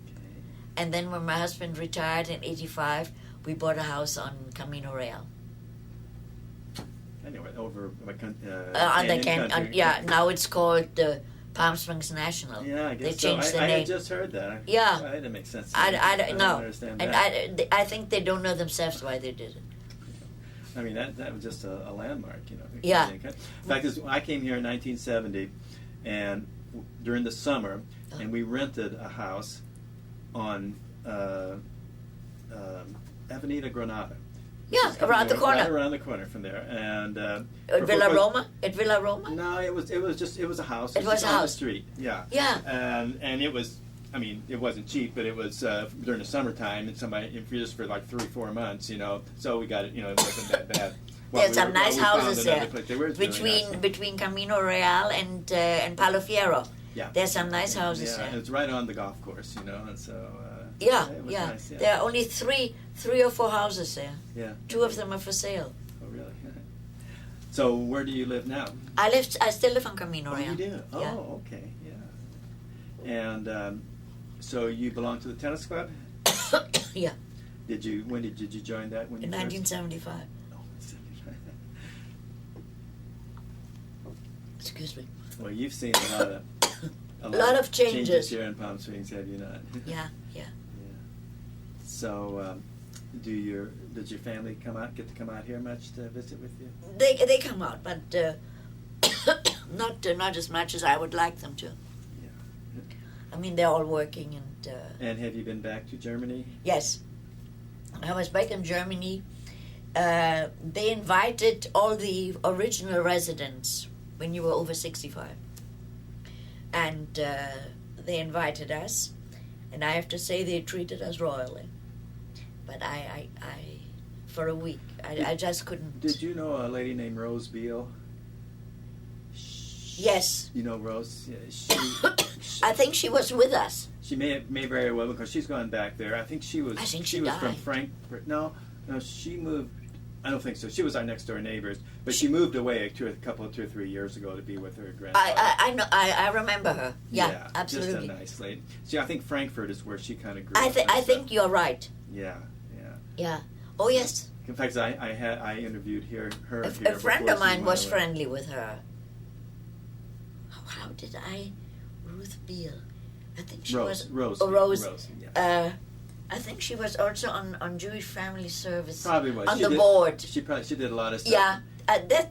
Okay. And then when my husband retired in '85, we bought a house on Camino Real. Anyway, over On the country. yeah, now it's called the Palm Springs National. Yeah, I guess they changed so. the I name. had just heard that. Yeah. That didn't make sense. To I me. don't know. understand And that. I think they don't know themselves why they did it. I mean, that was just a landmark, you know. Yeah. In fact, I came here in 1970, and during the summer, and we rented a house on Avenida Granada. Yeah, around the corner. Right around the corner from there, and At Villa Roma? At Villa Roma? No, it was a house. It was just a on house. the street. Yeah. Yeah. And it was. I mean, it wasn't cheap, but it was during the summertime, and just for like 3-4 months, you know. So we got it. You know, it wasn't that bad. There's some nice houses there. Really nice. Between Camino Real and Palo Fierro. Yeah. There's some nice houses Yeah, there. it's right on the golf course, you know, and so. Yeah, it was yeah. Nice, yeah. There are only three or four houses there. Yeah. 2 of them are for sale. Oh, really? So where do you live now? I still live on Camino Oh, Real. you do? Oh, Yeah. okay, yeah. And so you belong to the tennis club? Yeah. When did you join that? When In you 1975. Oh, 75. Excuse me. Well, you've seen a lot of changes here in Palm Springs, have you not? Yeah. Yeah. So, did your family get to come out here much to visit with you? They come out, but not as much as I would like them to. Yeah. I mean, they're all working and. And have you been back to Germany? Yes, I was back in Germany. They invited all the original residents when you were over 65, and they invited us, and I have to say they treated us royally. But I for a week, I just couldn't. Did you know a lady named Rose Beale? Yes. You know Rose? Yeah, I think she was with us. She may very well, because she's gone back there. I think she was. I think she she was from died. Frankfurt. No, she moved. I don't think so. She was our next door neighbors, but she moved away 2 or 3 years ago to be with her grandfather. I know. I remember her. Yeah, absolutely. Just a nice lady. See, I think Frankfurt is where she kind of grew I up. and think stuff. you're right. Yeah. Yeah. Oh yes. In fact, I interviewed her. A here friend before of she mine went was away. friendly with her. How did I? Ruth Beale. I think she was. Rose. Oh, Rose. Yeah. I think she was also on Jewish Family Service. Probably was. On She the did- board. She did a lot of stuff. Yeah.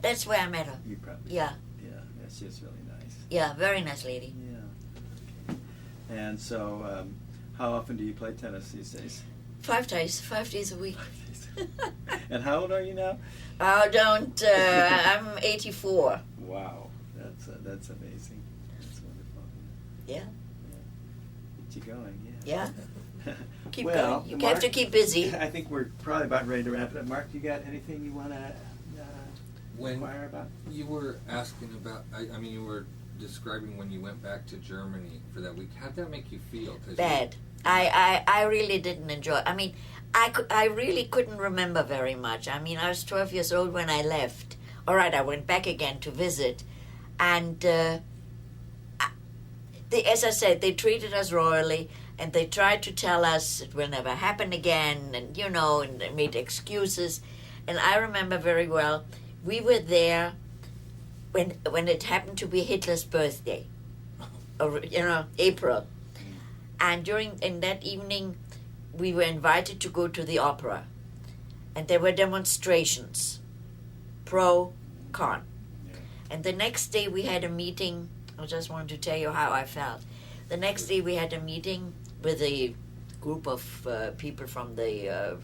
That's where I met her. You probably. Yeah. Yeah. She was really nice. Yeah. Very nice lady. Yeah. Okay. And so, how often do you play tennis these days? 5 days a week. And how old are you now? Oh, don't. I'm 84. Wow, that's amazing. That's wonderful. Yeah. Keep you going, Yeah. Keep well, going. You Mark, have to keep busy. I think we're probably about ready to wrap it up. Mark, you got anything you want to inquire about? You were asking about, I mean, you were describing when you went back to Germany for that week. How'd that make you feel? 'Cause Bad. I really didn't enjoy. I mean, I really couldn't remember very much. I mean, I was 12 years old when I left. All right, I went back again to visit, and as I said, they treated us royally, and they tried to tell us it will never happen again, and and they made excuses. And I remember very well, we were there when it happened to be Hitler's birthday, or April. And in that evening, we were invited to go to the opera. And there were demonstrations, pro, con. Yeah. And the next day we had a meeting. I just wanted to tell you how I felt. The next day we had a meeting with a group of people from the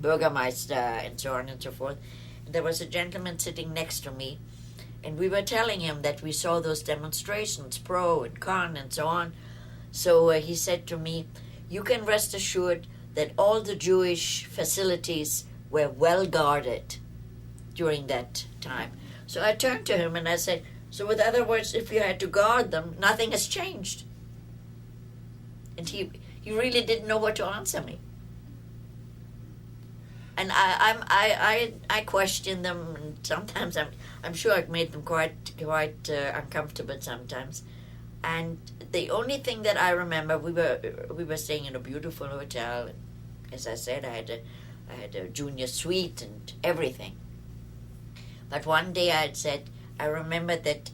Bürgermeister and so on and so forth. And there was a gentleman sitting next to me, and we were telling him that we saw those demonstrations, pro and con and so on. So he said to me, you can rest assured that all the Jewish facilities were well guarded during that time. So I turned to him and I said, so with other words, if you had to guard them, nothing has changed. And he really didn't know what to answer me. And I questioned them, and sometimes I'm sure I've made them quite uncomfortable sometimes. And the only thing that I remember, we were staying in a beautiful hotel. And as I said, I had a junior suite and everything. But one day I had said, I remember that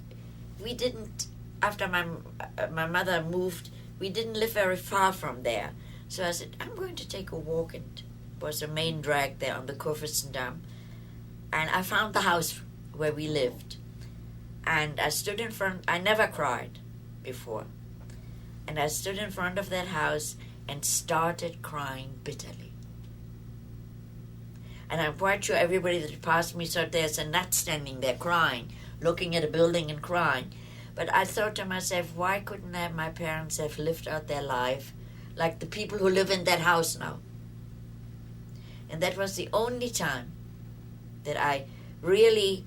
we didn't, after my mother moved, we didn't live very far from there. So I said, I'm going to take a walk, and it was a main drag there on the Kurfürstendamm. And I found the house where we lived. And I stood in front, I never cried before. And I stood in front of that house and started crying bitterly. And I'm quite sure everybody that passed me saw there's a nut standing there crying, looking at a building and crying. But I thought to myself, why couldn't my parents have lived out their life like the people who live in that house now? And that was the only time that I really,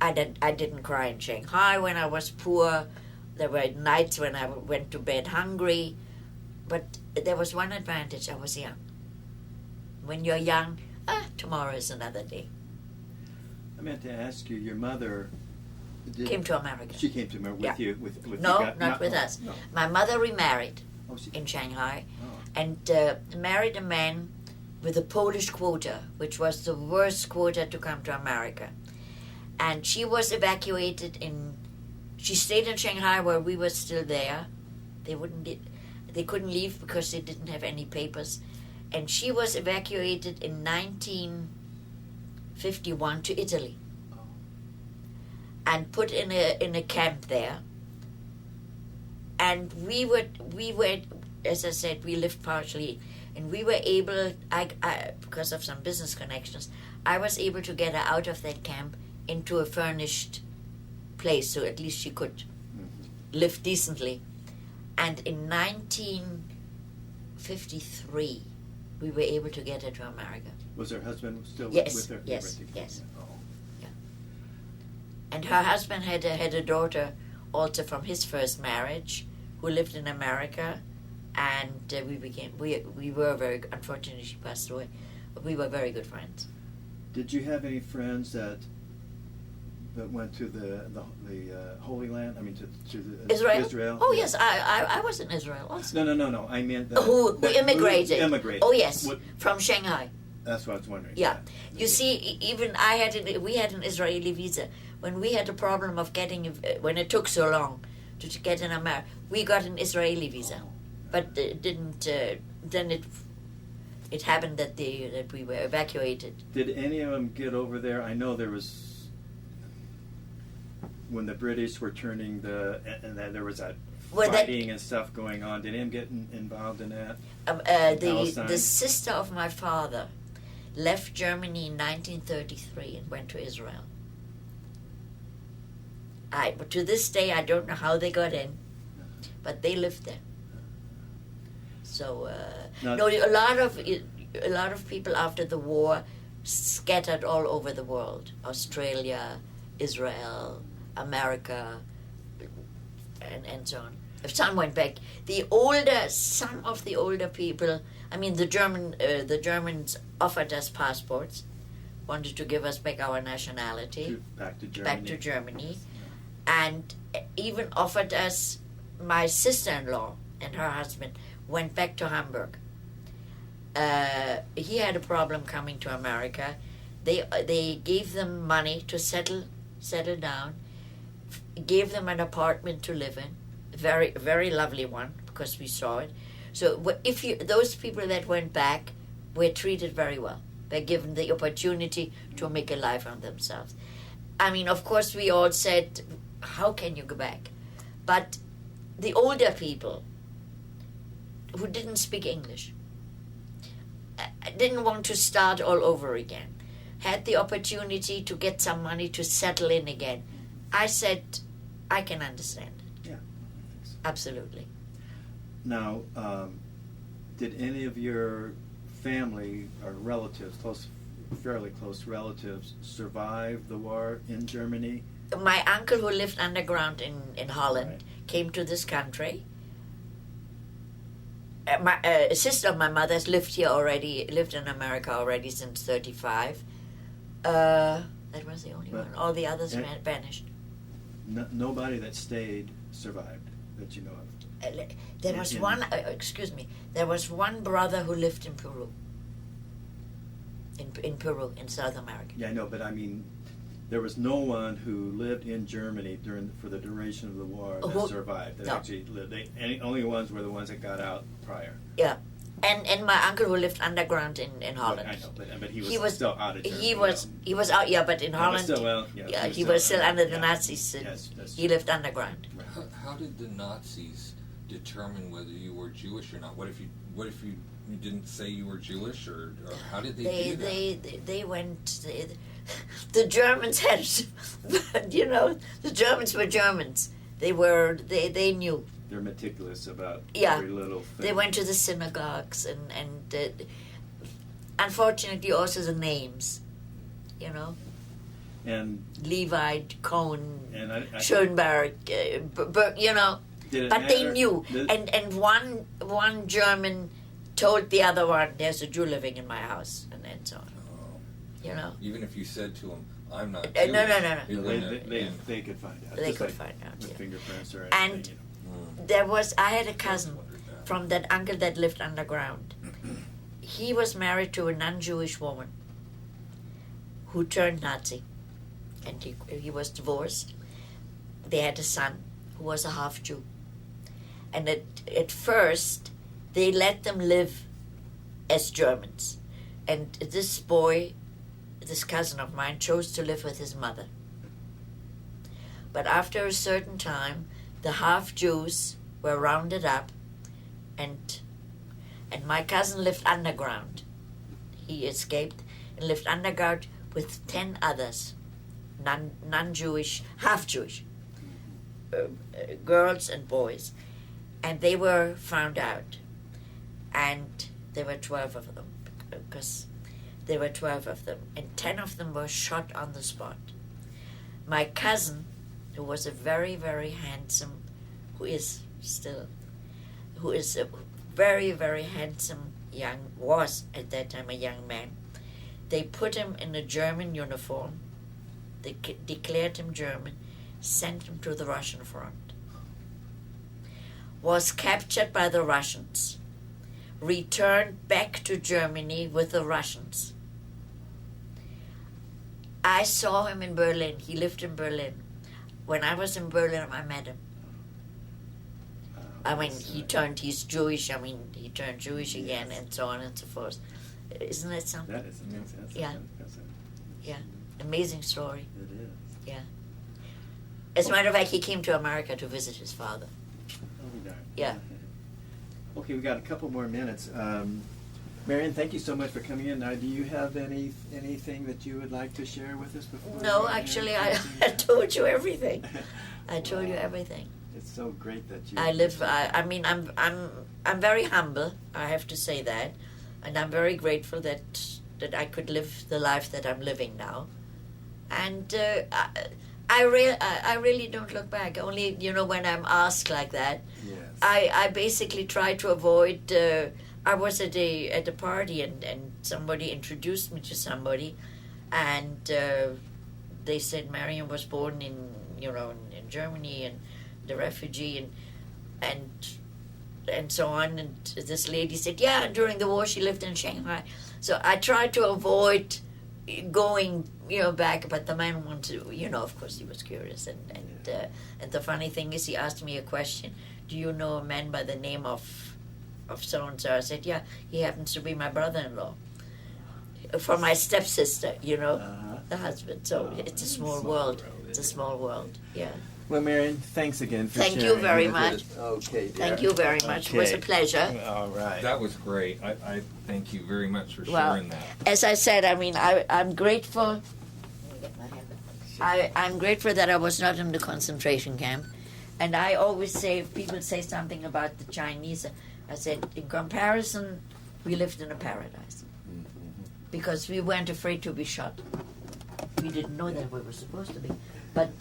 I didn't cry in Shanghai when I was poor. There were nights when I went to bed hungry. But there was one advantage, I was young. When you're young, tomorrow is another day. I meant to ask you, your mother Came to America. She came to America with you? With no, you not with us. No. My mother remarried She in Shanghai Oh. and married a man with a Polish quota, which was the worst quota to come to America. And she was evacuated she stayed in Shanghai where we were still there. They couldn't leave because they didn't have any papers. And she was evacuated in 1951 to Italy and put in a camp there. And we were, as I said, we lived partially, and we were able, I because of some business connections, I was able to get her out of that camp into a furnished place, so at least she could live decently. And in 1953, we were able to get her to America. Was her husband still Yes, with her? yes, Right, yes. Oh. And her husband had a daughter also from his first marriage who lived in America, and we were very, unfortunately she passed away, but we were very good friends. Did you have any friends that went to the Holy Land? I mean, to the Israel? Oh, Yeah. yes, I was in Israel also. No. I meant Who immigrated? Who immigrated. Oh, yes, What- from Shanghai. That's what I was wondering. Yeah. You see, even we had an Israeli visa. When we had a problem of when it took so long to get in America, we got an Israeli visa. Oh. But it didn't, then it happened that we were evacuated. Did any of them get over there? I know there was, when the British were turning and then there was that fighting and stuff going on. Did anyone get involved in that? The sister of my father left Germany in 1933 and went to Israel. But to this day, I don't know how they got in, but they lived there. So, Now- a lot of people after the war scattered all over the world: Australia, Israel, America, and so on. Some went back. Some of the older people. I mean, the Germans offered us passports, wanted to give us back our nationality, Back to Germany. back to Germany, and even offered us. My sister-in-law and her husband went back to Hamburg. He had a problem coming to America. They gave them money to settle down, gave them an apartment to live in, very very lovely one because we saw it. So those people that went back were treated very well. They're given the opportunity to make a life on themselves. I mean, of course, we all said, how can you go back? But the older people who didn't speak English, didn't want to start all over again, had the opportunity to get some money to settle in again. I said, I can understand it. Yeah. Absolutely. Now, did any of your family or relatives, fairly close relatives, survive the war in Germany? My uncle, who lived underground in Holland, Right. came to this country. My sister of my mother's lived in America already since 1935. That was the only But- one. All the others and- vanished. Nobody that stayed survived that you know of. There was one, there was one brother who lived in Peru. In Peru, in South America. Yeah, I know, but I mean, there was no one who lived in Germany for the duration of the war that Who- survived. That no. actually lived. Only ones were the ones that got out prior. Yeah. And my uncle who lived underground in Holland. I know, but he was still out of Germany. He was out, yeah, but in Yeah, but Holland, still, well, yeah, he was still under the yeah. Nazis. Yes, that's He lived underground. Right. How did the Nazis determine whether you were Jewish or not? What if you didn't say you were Jewish, or how did they do that? They went. The Germans had, you know, the Germans were Germans. They knew. They're meticulous about Yeah. every little thing. They went to the synagogues and unfortunately also the names, you know, And Levite, Cohn, and I Schoenberg, you know. did it But they matter? knew, Did- and one German told the other one, "There's a Jew living in my house," and so on. Oh. You know, Even if you said to them, "I'm not No, Jewish," no. he they, wouldn't- they, and- they could find out. They Just could like find out, with yeah. fingerprints or And- anything. I had a cousin wondered that. from that uncle that lived underground. He was married to a non-Jewish woman who turned Nazi, and he was divorced. They had a son who was a half Jew, and at first they let them live as Germans, and this boy, this cousin of mine, chose to live with his mother. But after a certain time, the half Jews were rounded up, and my cousin lived underground. He escaped and lived underground with 10 others, non-Jewish, half-Jewish, girls and boys, and they were found out, and there were 12 of them, because there were 12 of them, and 10 of them were shot on the spot. My cousin, who was a very, very handsome, who is a very, very handsome was at that time a young man. They put him in a German uniform, they declared him German, sent him to the Russian front. Was captured by the Russians, returned back to Germany with the Russians. I saw him in Berlin. He lived in Berlin. When I was in Berlin, I met him. I mean, he's Jewish. I mean, he turned Jewish again, Yes. and so on and so forth. Isn't that something? That is amazing. Yeah. That's Yeah. Amazing story. It is. As a matter of fact, he came to America to visit his father. Oh, darn. Yeah. Okay, we got a couple more minutes. Marion, thank you so much for coming in. Now, do you have anything that you would like to share with us before? No, we end? actually, I told you everything. I told you Wow. everything. It's so great that you. I mean, I'm very humble. I have to say that, and I'm very grateful that I could live the life that I'm living now, and I really don't look back. Only when I'm asked like that, Yes. I basically try to avoid. I was at a party and somebody introduced me to somebody, and they said Marion was born in Germany and the refugee and so on, and this lady said, yeah, during the war she lived in Shanghai. So I tried to avoid going back, but the man wanted to, of course he was curious, and the funny thing is he asked me a question, do you know a man by the name of so and so? I said, yeah, he happens to be my brother-in-law. for my stepsister, Uh-huh. the husband. So it's a small world. It's a small world. Yeah. Well, Marion, thanks again for Thank you sharing very with much. us. Okay, dear. Thank you very much. It was a pleasure. All right. That was great. I thank you very much for Well, sharing that. as I said, I mean, I'm grateful. I'm grateful that I was not in the concentration camp. And I always say, if people say something about the Chinese, I said, in comparison, we lived in a paradise. Because we weren't afraid to be shot. We didn't know that we were supposed to be. But